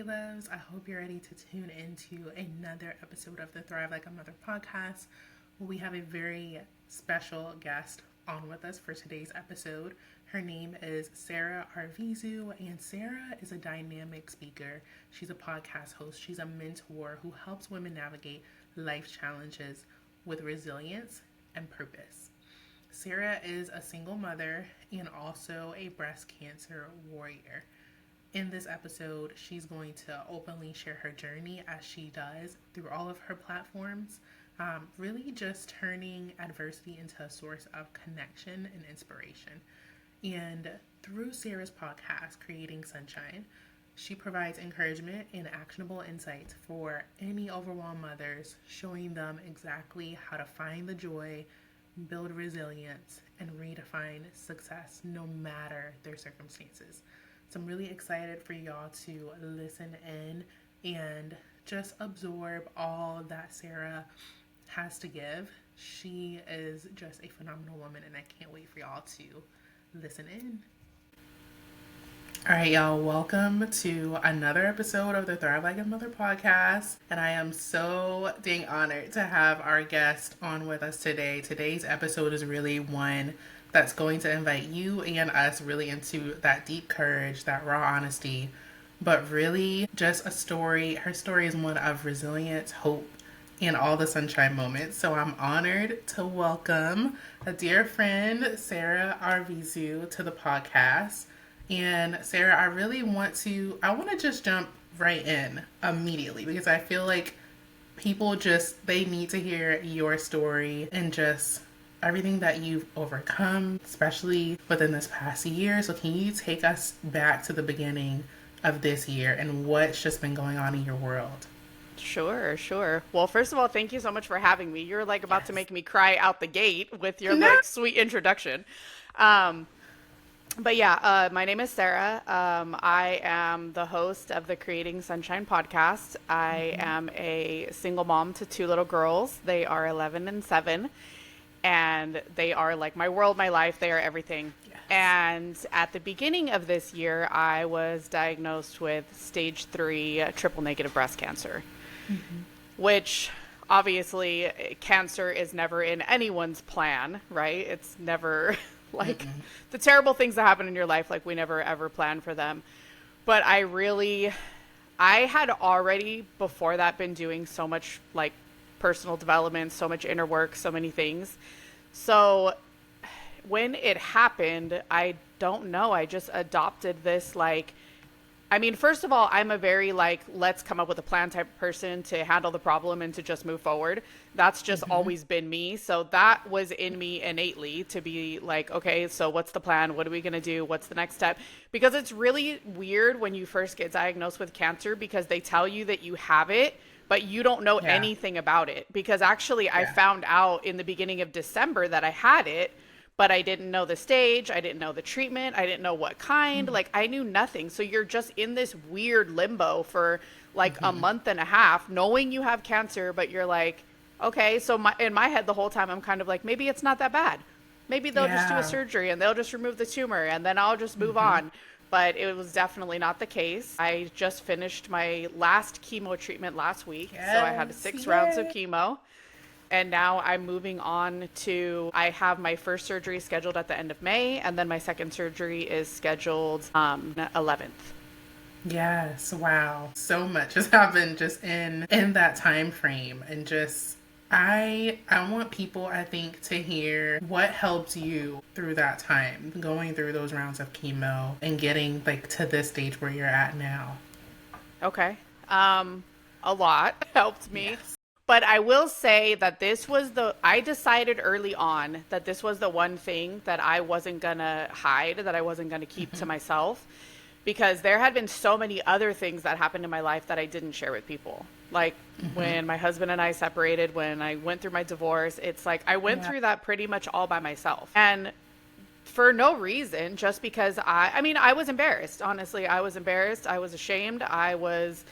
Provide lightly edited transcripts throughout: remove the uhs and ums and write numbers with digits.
Hey loves, I hope you're ready to tune into another episode of the Thrive Like a Mother podcast. We have a very special guest on with us for today's episode. Her name is Sarah Arvizu, and Sarah is a dynamic speaker. She's a podcast host. She's a mentor who helps women navigate life challenges with resilience and purpose. Sarah is a single mother and also a breast cancer warrior. In this episode, she's going to openly share her journey as she does through all of her platforms, really just turning adversity into a source of connection and inspiration. And through Sarah's podcast, Creating Sunshine, she provides encouragement and actionable insights for any overwhelmed mothers, showing them exactly how to find the joy, build resilience, and redefine success no matter their circumstances. So I'm really excited for y'all to listen in and just absorb all that Sarah has to give. She is just a phenomenal woman, and I can't wait for y'all to listen in. All right, y'all, welcome to another episode of the Thrive Like a Mother podcast. And I am so dang honored to have our guest on with us today. Today's episode is really one that's going to invite you and us really into that deep courage, that raw honesty, but really just a story. Her story is one of resilience, hope, and all the sunshine moments. So I'm honored to welcome a dear friend, Sarah Arvizu, to the podcast. And Sarah, I want to just jump right in immediately because I feel like people they need to hear your story and just everything that you've overcome, especially within this past year. So can you take us back to the beginning of this year and what's just been going on in your world? Sure. Well, first of all, thank you so much for having me. You're about to make me cry out the gate with your sweet introduction. But yeah, my name is Sarah. I am the host of the Creating Sunshine podcast. I am a single mom to two little girls. They are 11 and 7. And they are like my world, my life. They are everything. Yes. And at the beginning of this year, I was diagnosed with stage 3 triple negative breast cancer, which obviously cancer is never in anyone's plan, right? It's never the terrible things that happen in your life, we never ever plan for them. But I had already before that been doing so much personal development, so much inner work, so many things. So when it happened, I don't know, I just adopted this first of all, I'm a very let's come up with a plan type of person to handle the problem and to just move forward. That's just always been me. So that was in me innately to be okay, so what's the plan? What are we going to do? What's the next step? Because it's really weird when you first get diagnosed with cancer because they tell you that you have it, but you don't know anything about it. Because actually I found out in the beginning of December that I had it, but I didn't know the stage. I didn't know the treatment. I didn't know what kind. I knew nothing. So you're just in this weird limbo for a month and a half, knowing you have cancer, but you're okay. So in my head the whole time, I'm kind of maybe it's not that bad. Maybe they'll just do a surgery and they'll just remove the tumor and then I'll just move on. But it was definitely not the case. I just finished my last chemo treatment last week. So I had 6 rounds of chemo. And now I'm moving on I have my first surgery scheduled at the end of May. And then my second surgery is scheduled 11th. Yes. Wow. So much has happened just in that time frame. And just I want people, I think, to hear what helped you through that time, going through those rounds of chemo and getting to this stage where you're at now. Okay. A lot helped me. Yes. But I will say that I decided early on that this was the one thing that I wasn't going to hide, that I wasn't going to keep to myself, because there had been so many other things that happened in my life that I didn't share with people. When my husband and I separated, when I went through my divorce, it's I went through that pretty much all by myself. And for no reason, just because I was embarrassed. Honestly, I was embarrassed. I was ashamed. I was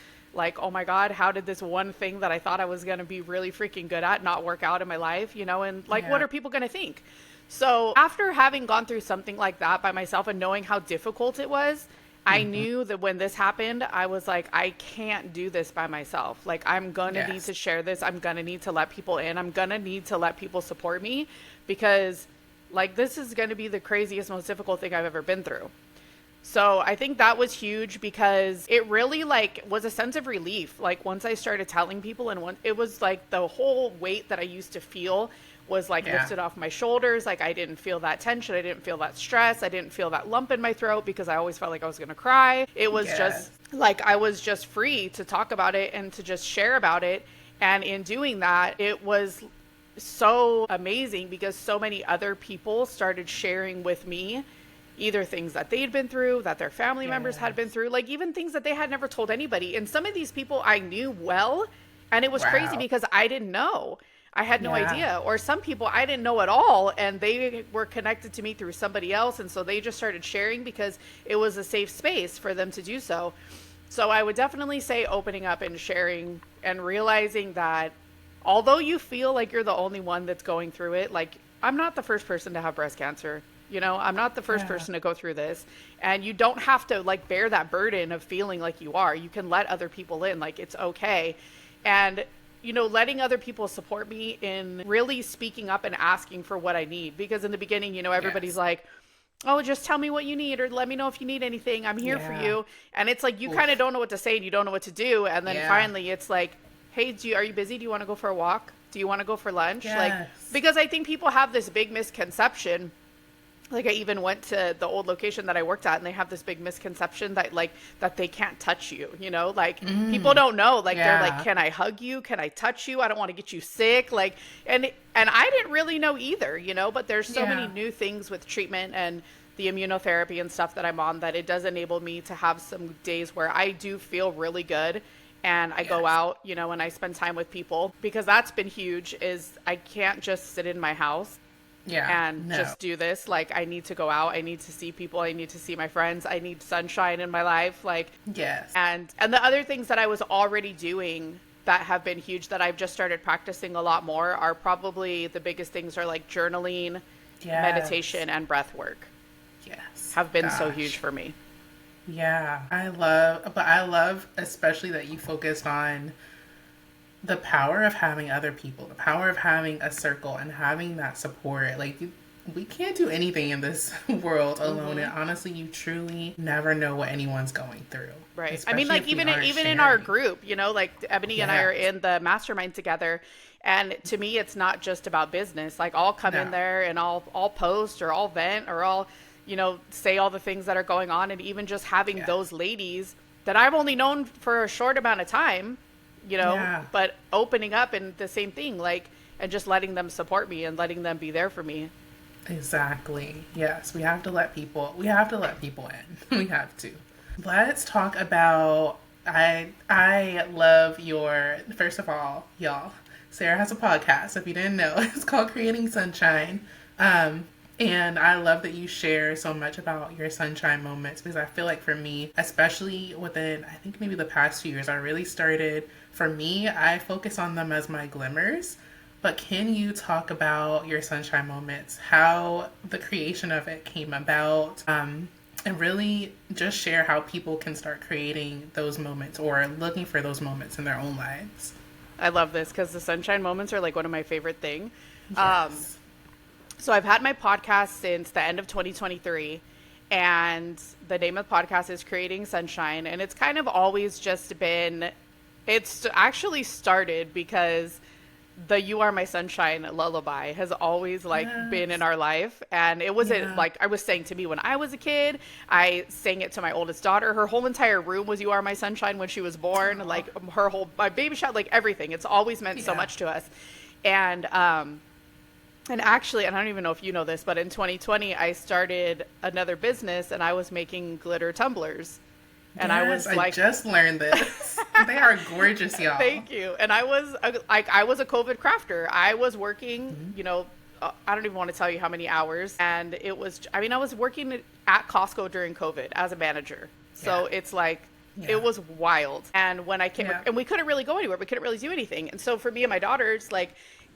oh my God, how did this one thing that I thought I was going to be really freaking good at not work out in my life, and what are people going to think? So after having gone through something like that by myself and knowing how difficult it was, I knew that when this happened, I was like, I can't do this by myself. Like, I'm going to need to share this. I'm going to need to let people in. I'm going to need to let people support me because, like, this is going to be the craziest, most difficult thing I've ever been through. So I think that was huge because it really, like, was a sense of relief. Like, once I started telling people, and it was like the whole weight that I used to feel was like lifted off my shoulders. Like, I didn't feel that tension. I didn't feel that stress. I didn't feel that lump in my throat because I always felt like I was going to cry. It was just like, I was just free to talk about it and to just share about it. And in doing that, it was so amazing because so many other people started sharing with me either things that they'd been through, that their family members had been through, like even things that they had never told anybody. And some of these people I knew well, and it was crazy because I didn't know. I had no idea. Or some people I didn't know at all, and they were connected to me through somebody else, and so they just started sharing because it was a safe space for them to do so. So I would definitely say opening up and sharing and realizing that although you feel like you're the only one that's going through it, like, I'm not the first person to have breast cancer. You know, I'm not the first person to go through this, and you don't have to like bear that burden of feeling like you are. You can let other people in, like, it's okay. And, you know, letting other people support me in really speaking up and asking for what I need. Because in the beginning, you know, everybody's like, oh, just tell me what you need, or let me know if you need anything. I'm here for you. And it's like, you kind of don't know what to say and you don't know what to do. And then finally it's like, hey, are you busy? Do you want to go for a walk? Do you want to go for lunch? Like, because I think people have this big misconception. Like, I even went to the old location that I worked at, and they have this big misconception that, like, that they can't touch you, you know? Like, people don't know. Like, they're like, can I hug you? Can I touch you? I don't want to get you sick. Like, and I didn't really know either, you know? But there's so many new things with treatment and the immunotherapy and stuff that I'm on that it does enable me to have some days where I do feel really good. And I go out, you know, and I spend time with people, because that's been huge. Is I can't just sit in my house and just do this. Like, I need to go out. I need to see people. I need to see my friends. I need sunshine in my life. Like, and the other things that I was already doing that have been huge that I've just started practicing a lot more are probably the biggest things are like journaling, meditation, and breath work. Have been so huge for me. I love especially that you focused on the power of having other people, the power of having a circle and having that support. Like, we can't do anything in this world alone. And honestly, you truly never know what anyone's going through. Right. I mean, like, even in our group, you know, like Ebony and I are in the mastermind together. And to me, it's not just about business. Like, I'll come in there and I'll post, or I'll vent, or I'll, you know, say all the things that are going on. And even just having those ladies that I've only known for a short amount of time, you know, but opening up and the same thing, like, and just letting them support me and letting them be there for me. Exactly. Yes. We have to let people in. We have to. Let's talk about, I love first of all, y'all, Sarah has a podcast. If you didn't know, it's called Creating Sunshine. And I love that you share so much about your sunshine moments, because I feel like for me, especially within, I think maybe the past few years, for me, I focus on them as my glimmers. But can you talk about your sunshine moments, how the creation of it came about, and really just share how people can start creating those moments or looking for those moments in their own lives? I love this because the sunshine moments are like one of my favorite things. Yes. So I've had my podcast since the end of 2023, and the name of the podcast is Creating Sunshine. And it's kind of always just been, it's actually started because the You Are My Sunshine lullaby has always been in our life. And it wasn't like I was saying to me when I was a kid. I sang it to my oldest daughter. Her whole entire room was You Are My Sunshine when she was born. Like, my baby shower, like everything. It's always meant so much to us. And actually, and I don't even know if you know this, but in 2020, I started another business, and I was making glitter tumblers. And I was like, I just learned this. They are gorgeous, y'all. Thank you. And I was a COVID crafter. I was working, you know, I don't even want to tell you how many hours. And I was working at Costco during COVID as a manager. So it's like, it was wild. And when I came, and we couldn't really go anywhere. We couldn't really do anything. And so for me and my daughters, like,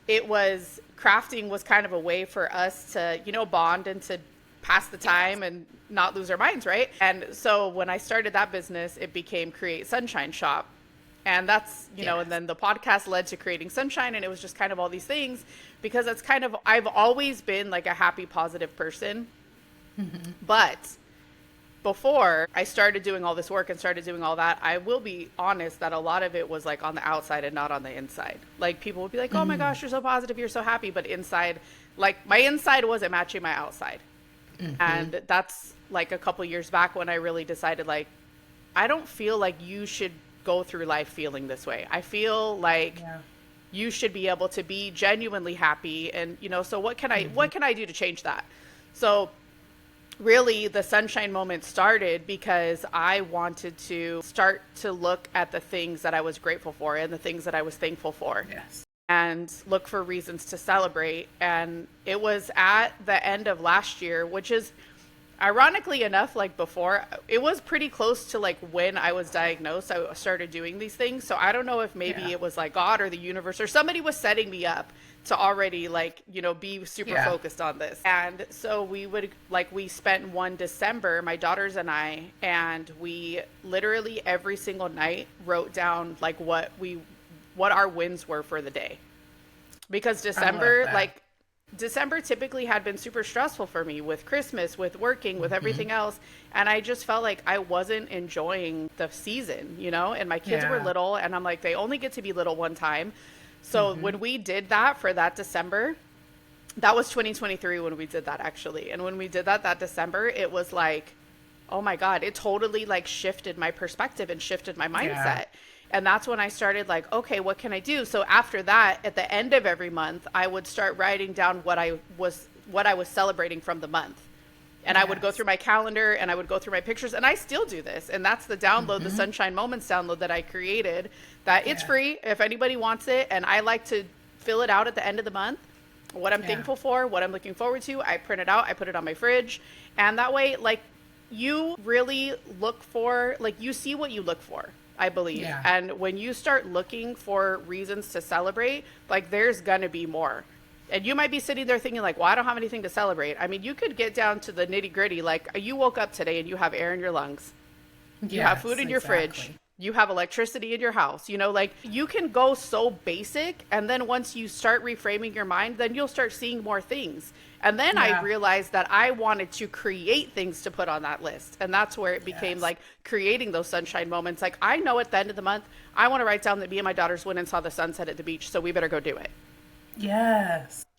crafting was kind of a way for us to, you know, bond and to pass the time and not lose our minds, right? And so when I started that business, it became Create Sunshine Shop. And that's, you know, and then the podcast led to Creating Sunshine, and it was just kind of all these things, because it's kind of, I've always been like a happy, positive person. But before I started doing all this work and started doing all that, I will be honest that a lot of it was like on the outside and not on the inside. Like people would be like, oh my gosh, you're so positive, you're so happy. But inside, like my inside wasn't matching my outside. And that's like a couple years back when I really decided, like, I don't feel like you should go through life feeling this way. I feel like you should be able to be genuinely happy. And, you know, so what can I do to change that? So really the sunshine moment started because I wanted to start to look at the things that I was grateful for and the things that I was thankful for. And look for reasons to celebrate. And it was at the end of last year, which is ironically enough, like before, it was pretty close to like when I was diagnosed, I started doing these things. So I don't know if maybe it was like God or the universe or somebody was setting me up to already like, you know, be super focused on this. And so we spent one December, my daughters and I, and we literally every single night wrote down like what our wins were for the day. Because December typically had been super stressful for me with Christmas, with working, with everything else. And I just felt like I wasn't enjoying the season, you know, and my kids were little and I'm like, they only get to be little one time. So when we did that for that December, that was 2023 when we did that actually. And when we did that December, it was like, oh my God, it totally like shifted my perspective and shifted my mindset. And that's when I started like, okay, what can I do? So after that, at the end of every month, I would start writing down what I was celebrating from the month. And I would go through my calendar and I would go through my pictures, and I still do this. And that's the download, the Sunshine Moments download that I created, that it's free if anybody wants it. And I like to fill it out at the end of the month, what I'm thankful for, what I'm looking forward to. I print it out, I put it on my fridge. And that way, like, you really look for, like, you see what you look for, I believe. And when you start looking for reasons to celebrate, like, there's gonna be more. And you might be sitting there thinking like, well, I don't have anything to celebrate. I mean, you could get down to the nitty gritty. Like, you woke up today and you have air in your lungs. You have food in your fridge. You have electricity in your house. You know, like, you can go so basic. And then once you start reframing your mind, then you'll start seeing more things. And then I realized that I wanted to create things to put on that list. And that's where it became like creating those sunshine moments. Like, I know at the end of the month, I want to write down that me and my daughters went and saw the sunset at the beach. So we better go do it.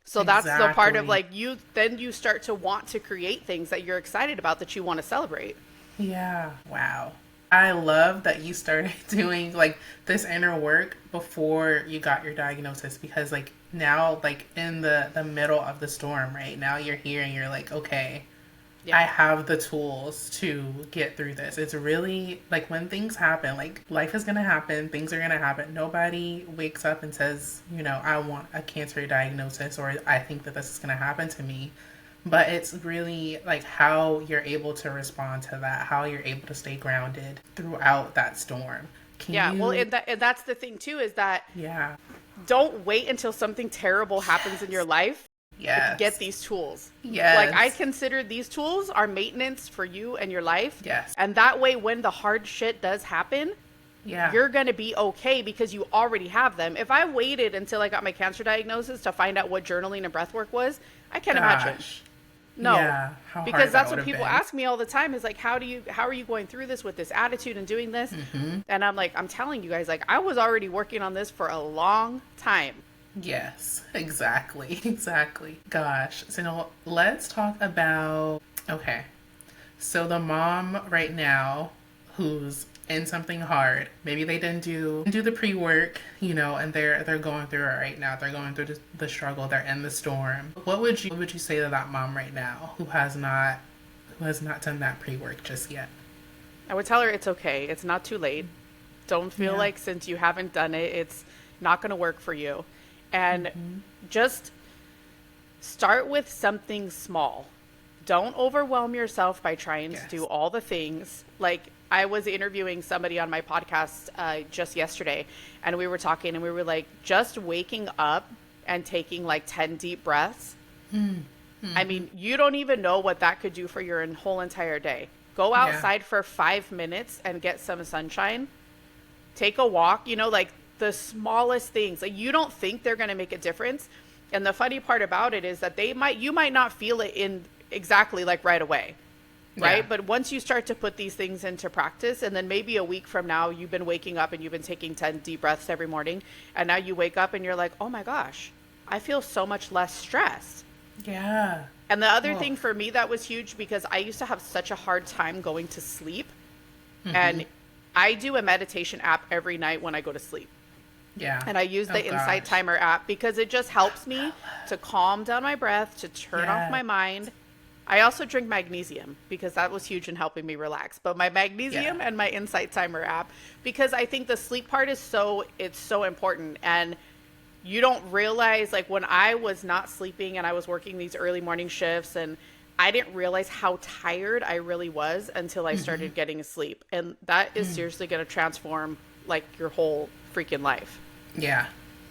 So that's the part of like, you start to want to create things that you're excited about, that you want to celebrate. Wow. I love that you started doing like this inner work before you got your diagnosis, because like now, like in the middle of the storm right now, you're here and you're like, okay, I have the tools to get through this. It's really like, when things happen, like life is going to happen, things are going to happen. Nobody wakes up and says, you know, I want a cancer diagnosis, or I think that this is going to happen to me. But it's really like how you're able to respond to that, how you're able to stay grounded throughout that storm. Well, and that's the thing too, is that don't wait until something terrible happens in your life. Get these tools. Like, I consider these tools are maintenance for you and your life. And that way, when the hard shit does happen, you're going to be okay because you already have them. If I waited until I got my cancer diagnosis to find out what journaling and breath work was, I can't imagine. No, because that's what people ask me all the time, is like, how are you going through this with this attitude and doing this? And I'm like, I'm telling you guys, like, I was already working on this for a long time. Yes, exactly. Gosh. So now let's talk about, okay, so the mom right now who's in something hard, maybe they didn't do the pre-work, you know, and they're going through it right now. They're going through the struggle. They're in the storm. What would you say to that mom right now who has not done that pre-work just yet? I would tell her it's okay. It's not too late. Don't feel like since you haven't done it, it's not going to work for you. And just start with something small. Don't overwhelm yourself by trying to do all the things. Like, I was interviewing somebody on my podcast just yesterday, and we were talking, and we were like, just waking up and taking like 10 deep breaths I mean, you don't even know what that could do for your whole entire day. Go outside for 5 minutes and get some sunshine. Take a walk, like the smallest things. Like, you don't think they're going to make a difference. And the funny part about it is that you might not feel it in exactly like right away. Right. Yeah. But once you start to put these things into practice, and then maybe a week from now, you've been waking up and you've been taking 10 deep breaths every morning. And now you wake up and you're like, oh my gosh, I feel so much less stressed. Yeah. And the other thing for me that was huge, because I used to have such a hard time going to sleep. And I do a meditation app every night when I go to sleep. Yeah. And I use the Insight Timer app because it just helps me to calm down my breath, to turn off my mind. I also drink magnesium because that was huge in helping me relax. But my magnesium and my Insight Timer app, because I think the sleep part is so important. And you don't realize, like, when I was not sleeping and I was working these early morning shifts, and I didn't realize how tired I really was until I started getting sleep. And that is seriously going to transform, like, your whole freaking life. Yeah,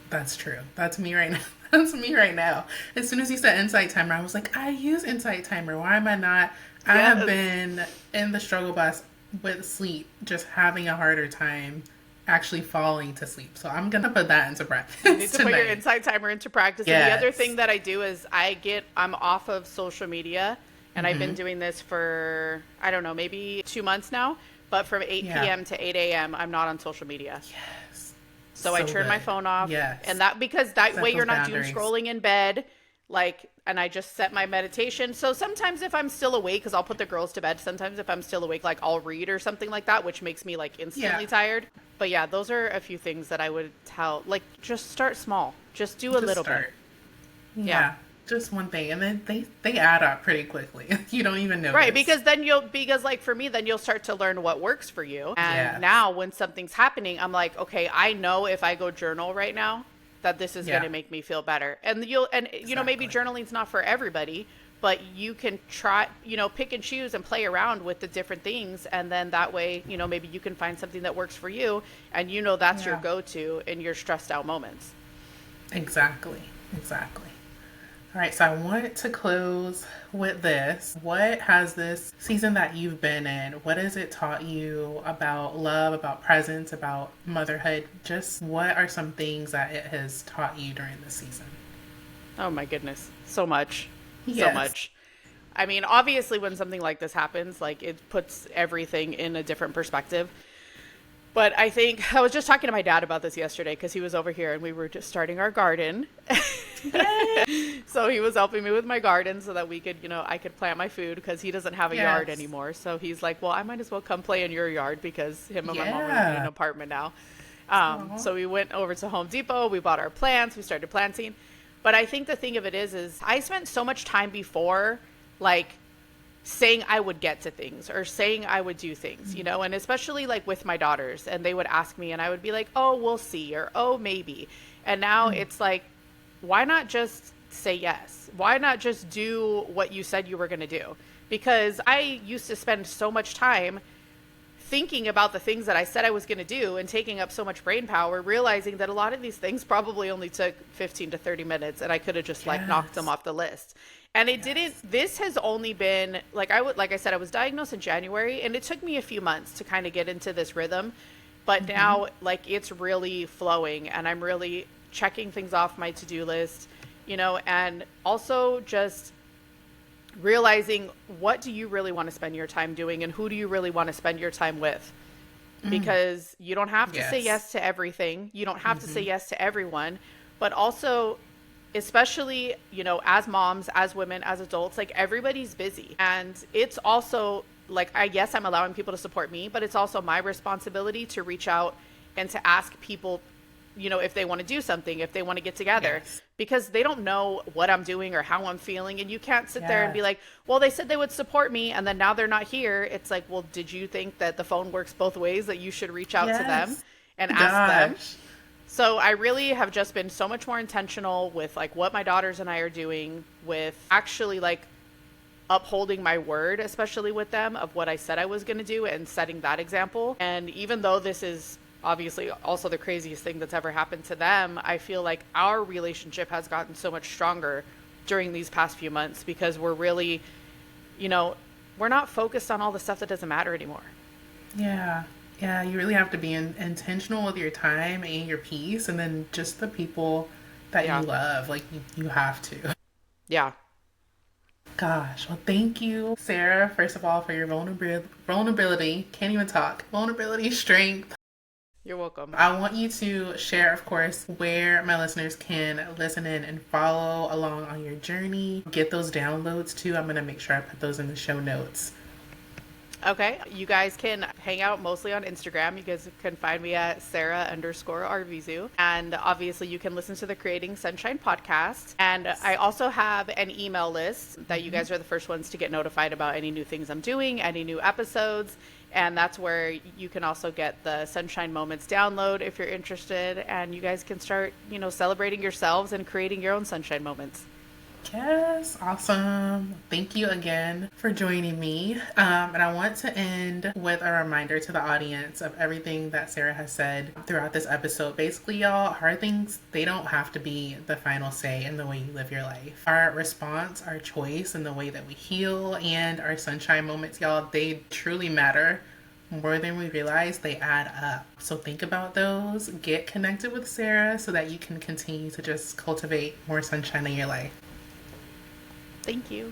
that's true. That's me right now. That's me right now. As soon as you said Insight Timer, I was like, I use Insight Timer. Why am I not? I have been in the struggle bus with sleep, just having a harder time actually falling to sleep. So I'm going to put that into practice. You need to put your Insight Timer into practice. Yes. And the other thing that I do is I'm off of social media, and I've been doing this for, I don't know, maybe 2 months now. But from 8 p.m. to 8 a.m., I'm not on social media. Yes. So I turn my phone off. Yes. And because that way you're not doom scrolling in bed. And I just set my meditation. So sometimes if I'm still awake, because I'll put the girls to bed, sometimes if I'm still awake, like, I'll read or something like that, which makes me, like, instantly tired. But yeah, those are a few things that I would tell. Like, just start small. Just do a little bit. Yeah. Just one thing. And then they add up pretty quickly. You don't even know. Right. Because like for me, then you'll start to learn what works for you. And now when something's happening, I'm like, okay, I know if I go journal right now, that this is going to make me feel better. And you know, maybe journaling's not for everybody, but you can try, pick and choose and play around with the different things. And then that way, maybe you can find something that works for you, and that's your go-to in your stressed out moments. Exactly. All right. So I want to close with this. What has this season that you've been in, what has it taught you about love, about presence, about motherhood? Just what are some things that it has taught you during this season? Oh my goodness. So much. Yes. So much. I mean, obviously when something like this happens, like, it puts everything in a different perspective. But I think I was just talking to my dad about this yesterday because he was over here and we were just starting our garden. So he was helping me with my garden so that we could, I could plant my food because he doesn't have a yard anymore. So he's like, well, I might as well come play in your yard because him and my mom are in an apartment now. So we went over to Home Depot. We bought our plants. We started planting. But I think the thing of it is I spent so much time before, like, saying I would get to things or saying I would do things, and especially like with my daughters, and they would ask me and I would be like, oh, we'll see, or oh, maybe. And now it's like, why not just say yes? Why not just do what you said you were going to do? Because I used to spend so much time thinking about the things that I said I was going to do and taking up so much brain power, realizing that a lot of these things probably only took 15 to 30 minutes and I could have just like knocked them off the list. And it didn't, this has only been like I said, I was diagnosed in January, and it took me a few months to kind of get into this rhythm, but now like it's really flowing and I'm really checking things off my to-do list, and also just realizing, what do you really want to spend your time doing and who do you really want to spend your time with? Because you don't have to say yes to everything. You don't have to say yes to everyone, but also, especially, as moms, as women, as adults, like, everybody's busy. And it's also like, I'm allowing people to support me, but it's also my responsibility to reach out and to ask people, if they want to do something, if they want to get together, because they don't know what I'm doing or how I'm feeling. And you can't sit there and be like, well, they said they would support me, and then now they're not here. It's like, well, did you think that the phone works both ways, that you should reach out to them and ask them? So I really have just been so much more intentional with like what my daughters and I are doing, with actually like upholding my word, especially with them, of what I said I was going to do and setting that example. And even though this is obviously also the craziest thing that's ever happened to them, I feel like our relationship has gotten so much stronger during these past few months, because we're really, we're not focused on all the stuff that doesn't matter anymore. Yeah. Yeah, you really have to be intentional with your time and your peace, and then just the people that Yeah. you love. Like, you have to. Yeah. Gosh, well, thank you, Sarah, first of all, for your vulnerability. Can't even talk. Vulnerability, strength. You're welcome. I want you to share, of course, where my listeners can listen in and follow along on your journey. Get those downloads too. I'm going to make sure I put those in the show notes. Okay. You guys can hang out mostly on Instagram. You guys can find me at Sarah_Arvizu. And obviously you can listen to the Creating Sunshine podcast. And I also have an email list that you guys are the first ones to get notified about any new things I'm doing, any new episodes. And that's where you can also get the Sunshine Moments download if you're interested. And you guys can start, celebrating yourselves and creating your own sunshine moments. Yes, awesome. Thank you again for joining me. And I want to end with a reminder to the audience of everything that Sarah has said throughout this episode. Basically, y'all, hard things, they don't have to be the final say in the way you live your life. Our response, our choice, and the way that we heal, and our sunshine moments, y'all, they truly matter. More than we realize, they add up. So think about those. Get connected with Sarah so that you can continue to just cultivate more sunshine in your life. Thank you.